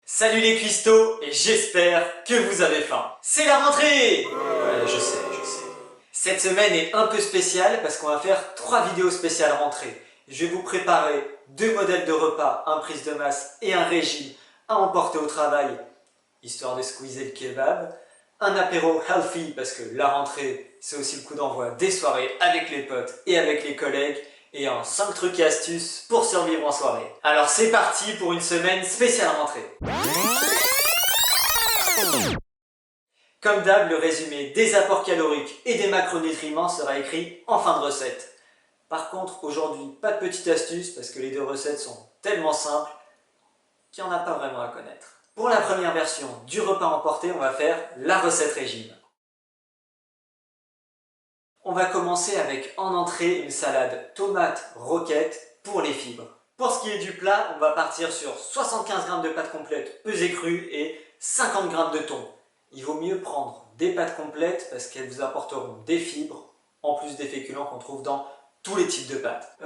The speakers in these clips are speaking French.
Salut les cuistots, et j'espère que vous avez faim. C'est la rentrée! Ouais, je sais. Cette semaine est un peu spéciale parce qu'on va faire 3 vidéos spéciales rentrée. Je vais vous préparer 2 modèles de repas, un prise de masse et un régime à emporter au travail, histoire de squeezer le kebab. Un apéro healthy parce que la rentrée, c'est aussi le coup d'envoi des soirées avec les potes et avec les collègues. Et un 5 trucs et astuces pour survivre en soirée. Alors c'est parti pour une semaine spéciale rentrée. Comme d'hab, le résumé des apports caloriques et des macronutriments sera écrit en fin de recette. Par contre, aujourd'hui, pas de petite astuce parce que les 2 recettes sont tellement simples qu'il n'y en a pas vraiment à connaître. Pour la première version du repas emporté, on va faire la recette régime. On va commencer avec en entrée une salade tomate roquette pour les fibres. Pour ce qui est du plat, on va partir sur 75 g de pâtes complètes pesées crues et 50 g de thon. Il vaut mieux prendre des pâtes complètes parce qu'elles vous apporteront des fibres en plus des féculents qu'on trouve dans tous les types de pâtes.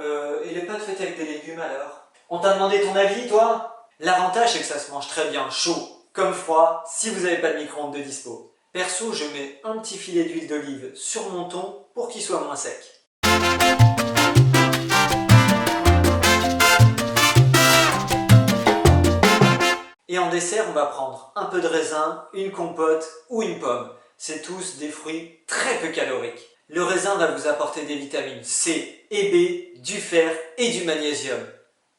Et les pâtes faites avec des légumes alors? On t'a demandé ton avis toi? L'avantage c'est que ça se mange très bien chaud comme froid si vous n'avez pas de micro-ondes de dispo. Perso, je mets un petit filet d'huile d'olive sur mon thon pour qu'il soit moins sec. Et en dessert, on va prendre un peu de raisin, une compote ou une pomme. C'est tous des fruits très peu caloriques. Le raisin va vous apporter des vitamines C et B, du fer et du magnésium.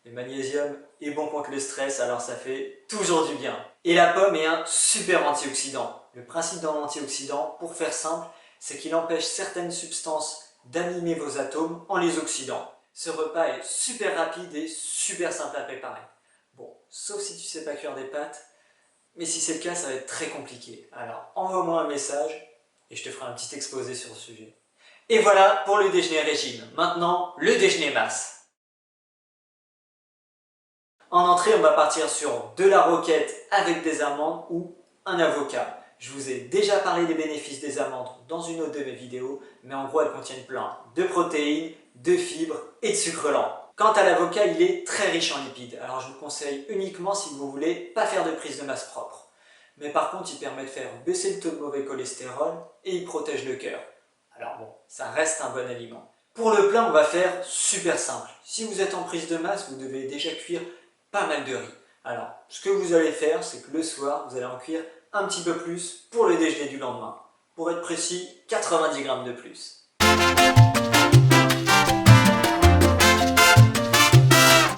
Le magnésium est bon contre le stress, alors ça fait toujours du bien. Et la pomme est un super antioxydant. Le principe d'un antioxydant, pour faire simple, c'est qu'il empêche certaines substances d'animer vos atomes en les oxydant. Ce repas est super rapide et super simple à préparer. Bon, sauf si tu sais pas cuire des pâtes, mais si c'est le cas, ça va être très compliqué. Alors envoie-moi un message et je te ferai un petit exposé sur le sujet. Et voilà pour le déjeuner régime. Maintenant, le déjeuner masse. En entrée, on va partir sur de la roquette avec des amandes ou un avocat. Je vous ai déjà parlé des bénéfices des amandes dans une autre de mes vidéos, mais en gros elles contiennent plein de protéines, de fibres et de sucre lent. Quant à l'avocat, il est très riche en lipides, alors je vous conseille uniquement si vous voulez pas faire de prise de masse propre. Mais par contre, il permet de faire baisser le taux de mauvais cholestérol et il protège le cœur. Alors bon, ça reste un bon aliment. Pour le plat, on va faire super simple. Si vous êtes en prise de masse, vous devez déjà cuire pas mal de riz. Alors, ce que vous allez faire, c'est que le soir, vous allez en cuire un petit peu plus pour le déjeuner du lendemain. Pour être précis, 90 g de plus.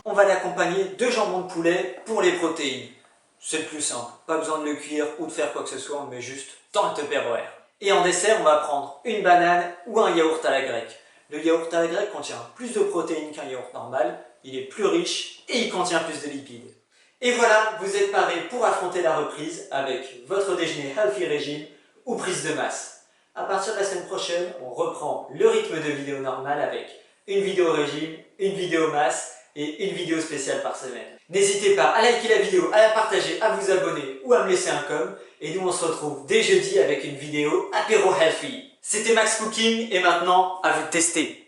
On va l'accompagner de jambon de poulet pour les protéines. C'est le plus simple, pas besoin de le cuire ou de faire quoi que ce soit, on met juste dans le Tupperware. Et en dessert, on va prendre une banane ou un yaourt à la grecque. Le yaourt à la grecque contient plus de protéines qu'un yaourt normal, il est plus riche et il contient plus de lipides. Et voilà, vous êtes parés pour affronter la reprise avec votre déjeuner healthy régime ou prise de masse. À partir de la semaine prochaine, on reprend le rythme de vidéo normal avec une vidéo régime, une vidéo masse et une vidéo spéciale par semaine. N'hésitez pas à liker la vidéo, à la partager, à vous abonner ou à me laisser un com. Et nous on se retrouve dès jeudi avec une vidéo apéro healthy. C'était Max Cooking et maintenant à vous de tester.